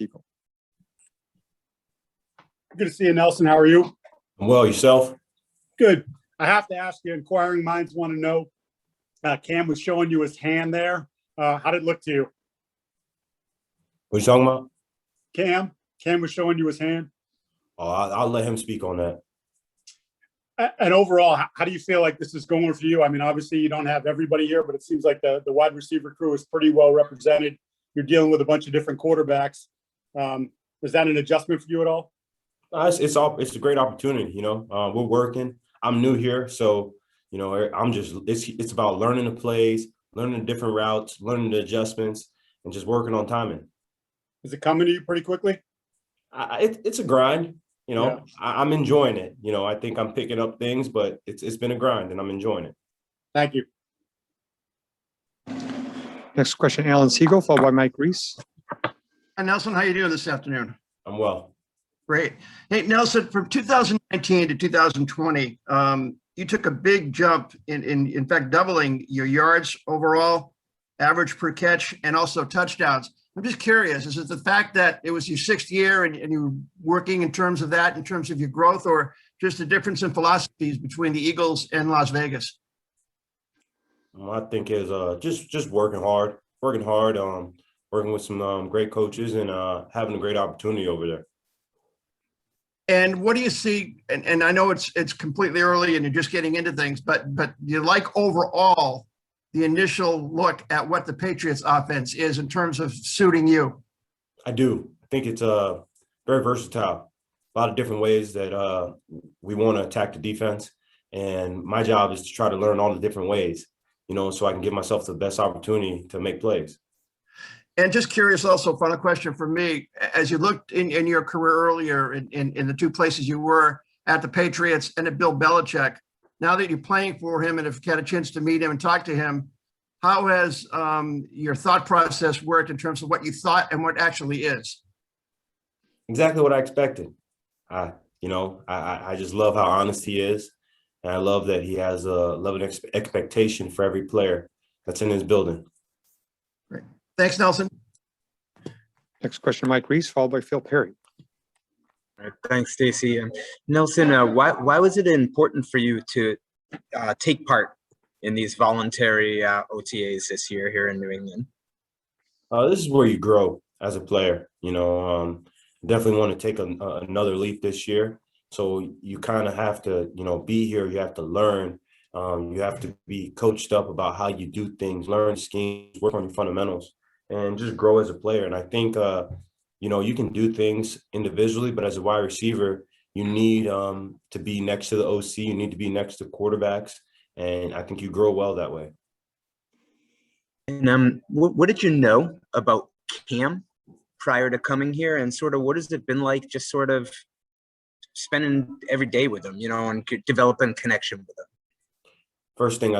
Eagle. Good to see you, Nelson. How are you? Well, yourself? Good. I have to ask you, inquiring minds want to know, Cam was showing you his hand there. How did it look to you? What you talking about? Cam was showing you his hand. Oh, I'll let him speak on that. And overall, how do you feel like this is going for you? I mean, obviously you don't have everybody here, but it seems like the wide receiver crew is pretty well represented. You're dealing with a bunch of different quarterbacks. Is that an adjustment for you at all? It's a great opportunity. We're working. I'm new here, so it's about learning the plays, learning the different routes, learning the adjustments, and just working on timing. Is it coming to you pretty quickly? It's a grind. Yeah. I'm enjoying it. I think I'm picking up things, but it's been a grind, and I'm enjoying it. Thank you. Next question, Alan Siegel, followed by Mike Reese. Hi, Nelson. How you doing this afternoon? I'm well. Great. Hey, Nelson, from 2019 to 2020, you took a big jump in fact, doubling your yards overall, average per catch, and also touchdowns. I'm just curious, is it the fact that it was your sixth year and you were working in terms of that, in terms of your growth, or just a difference in philosophies between the Eagles and Las Vegas? I think is just working hard, working with some great coaches and having a great opportunity over there. And what do you see? And I know it's completely early and you're just getting into things, but you like overall the initial look at what the Patriots offense is in terms of suiting you? I do. I think it's very versatile. A lot of different ways that we want to attack the defense. And my job is to try to learn all the different ways, so I can give myself the best opportunity to make plays. And just curious also, final question for me, as you looked in your career earlier in the two places you were at the Patriots and at Bill Belichick, now that you're playing for him and have had a chance to meet him and talk to him, how has your thought process worked in terms of what you thought and what actually is? Exactly what I expected. I just love how honest he is. And I love that he has a level of expectation for every player that's in his building. Great. Thanks, Nelson. Next question, Mike Reese, followed by Phil Perry. All right, thanks, Stacy. Nelson, why was it important for you to take part in these voluntary OTAs this year here in New England? This is where you grow as a player. Definitely want to take another leap this year. So you kind of have to, be here. You have to learn. You have to be coached up about how you do things, learn schemes, work on your fundamentals, and just grow as a player. And I think, you can do things individually, but as a wide receiver, you need to be next to the OC. You need to be next to quarterbacks. And I think you grow well that way. And what did you know about Cam prior to coming here? And sort of what has it been like just sort of spending every day with him, and developing connection with him? First thing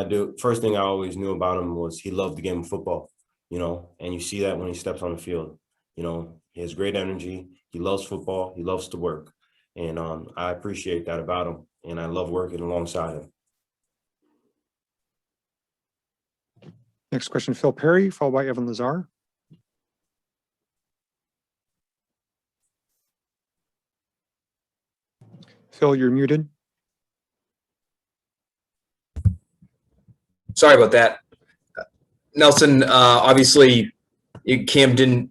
I always knew about him was he loved the game of football, and you see that when he steps on the field. He has great energy. He loves football. He loves to work. And I appreciate that about him. And I love working alongside him. Next question, Phil Perry, followed by Evan Lazar. Phil, you're muted. Sorry about that. Nelson, obviously, Cam didn't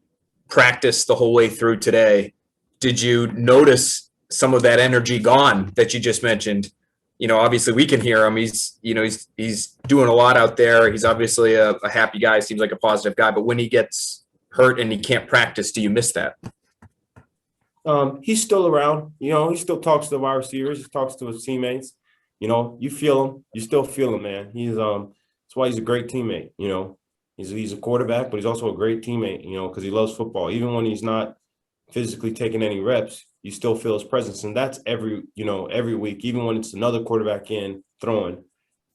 practice the whole way through today. Did you notice some of that energy gone that you just mentioned? Obviously we can hear him. He's doing a lot out there. He's obviously a happy guy, seems like a positive guy, but when he gets hurt and he can't practice, do you miss that? He's still around. He still talks to the wide receivers. He talks to his teammates. You feel him. You still feel him, man. That's why he's a great teammate. He's a quarterback, but he's also a great teammate, because he loves football. Even when he's not physically taking any reps, you still feel his presence. And that's every week, even when it's another quarterback in throwing,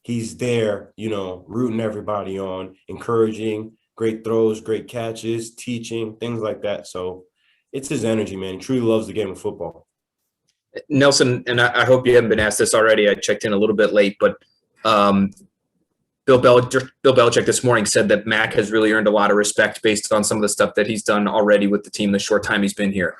he's there, rooting everybody on, encouraging, great throws, great catches, teaching, things like that. So it's his energy, man. He truly loves the game of football. Nelson, and I hope you haven't been asked this already. I checked in a little bit late, but Bill Belichick this morning said that Mac has really earned a lot of respect based on some of the stuff that he's done already with the team the short time he's been here.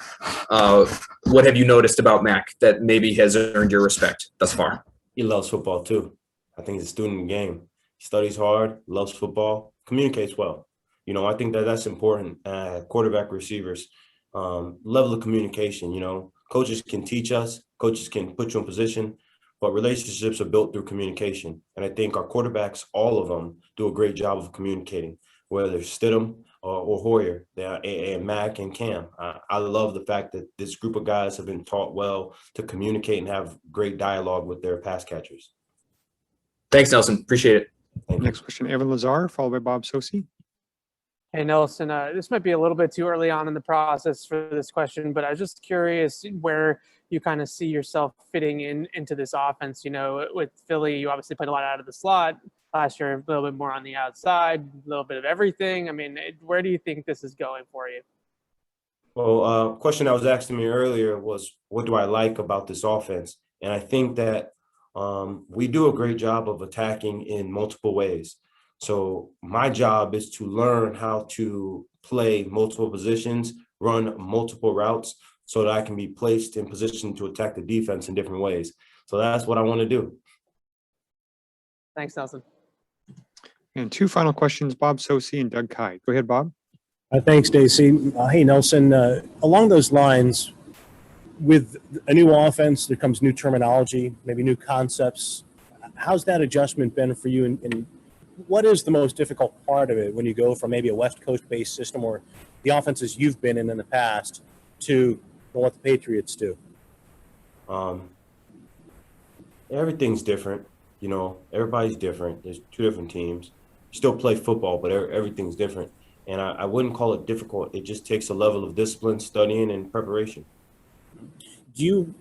What have you noticed about Mac that maybe has earned your respect thus far? He loves football too. I think he's a student in the game. He studies hard, loves football, communicates well. I think that's important. Quarterback receivers, level of communication. Coaches can teach us, coaches can put you in position, but relationships are built through communication. And I think our quarterbacks, all of them, do a great job of communicating, whether it's Stidham or Hoyer, and Mac and Cam. I love the fact that this group of guys have been taught well to communicate and have great dialogue with their pass catchers. Thanks, Nelson. Appreciate it. Thank you. Next question, Evan Lazar, followed by Bob Sosi. Hey, Nelson, this might be a little bit too early on in the process for this question, but I was just curious where you kind of see yourself fitting into this offense. With Philly, you obviously played a lot out of the slot. Last year, a little bit more on the outside, a little bit of everything. I mean, where do you think this is going for you? Well, question that was asked to me earlier was, what do I like about this offense? And I think that we do a great job of attacking in multiple ways. So my job is to learn how to play multiple positions, run multiple routes, so that I can be placed in position to attack the defense in different ways. So that's what I want to do. Thanks, Nelson. And two final questions, Bob Sosi and Doug Kyed. Go ahead, Bob. Thanks, Stacy. Hey, Nelson. Along those lines, with a new offense, there comes new terminology, maybe new concepts. How's that adjustment been for you? And what is the most difficult part of it when you go from maybe a West Coast-based system or the offenses you've been in the past to what the Patriots do? Everything's different. Everybody's different. There's two different teams. You still play football, but everything's different. And I wouldn't call it difficult. It just takes a level of discipline, studying, and preparation. Do you,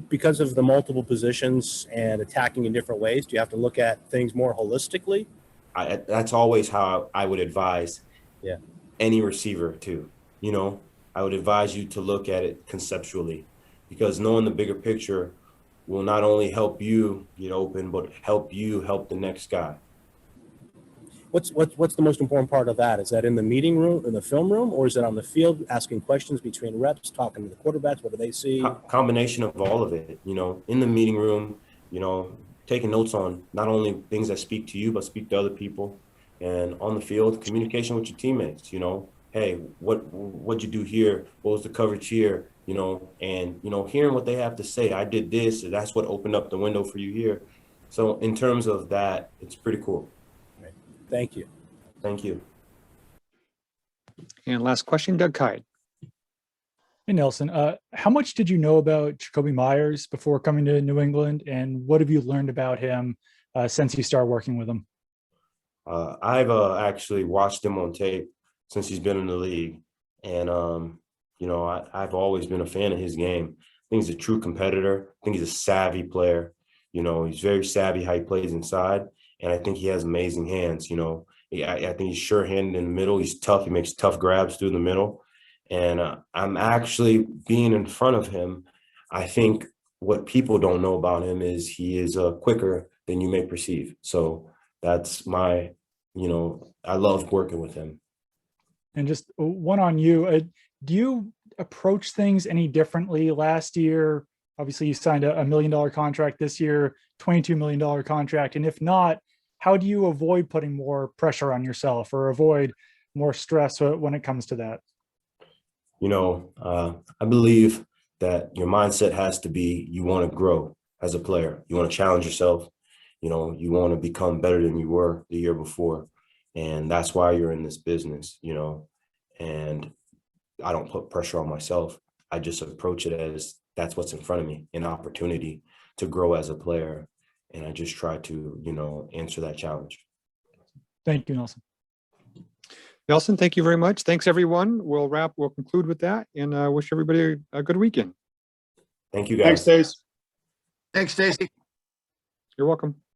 because of the multiple positions and attacking in different ways, do you have to look at things more holistically? That's always how I would advise Yeah. any receiver to. I would advise you to look at it conceptually, because knowing the bigger picture will not only help you get open, but help you help the next guy. What's the most important part of that? Is that in the meeting room, in the film room, or is it on the field, asking questions between reps, talking to the quarterbacks? What do they see? Combination of all of it, in the meeting room, taking notes on not only things that speak to you, but speak to other people. And on the field, communication with your teammates, hey, what'd you do here? What was the coverage here? And hearing what they have to say. I did this, and that's what opened up the window for you here. So in terms of that, it's pretty cool. Thank you. Thank you. And last question, Doug Kyed. Hey, Nelson, how much did you know about Jacoby Myers before coming to New England, and what have you learned about him since you started working with him? I've actually watched him on tape since he's been in the league, and I've always been a fan of his game. I think he's a true competitor. I think he's a savvy player. He's very savvy how he plays inside, and I think he has amazing hands. I think he's sure-handed in the middle. He's tough. He makes tough grabs through the middle. And I'm actually being in front of him. I think what people don't know about him is he is quicker than you may perceive. So that's my, I love working with him. And just one on you. Do you approach things any differently? Last year, obviously you signed a $1 million contract. This year, $22 million contract. And if not, how do you avoid putting more pressure on yourself or avoid more stress when it comes to that? I believe that your mindset has to be, you want to grow as a player. You want to challenge yourself. You want to become better than you were the year before. And that's why you're in this business, and I don't put pressure on myself. I just approach it as that's what's in front of me, an opportunity to grow as a player. And I just try to, answer that challenge. Thank you, Nelson. Nelson, thank you very much. Thanks, everyone. We'll conclude with that, and wish everybody a good weekend. Thank you, guys. Thanks, Stace. Thanks, Stacy. You're welcome.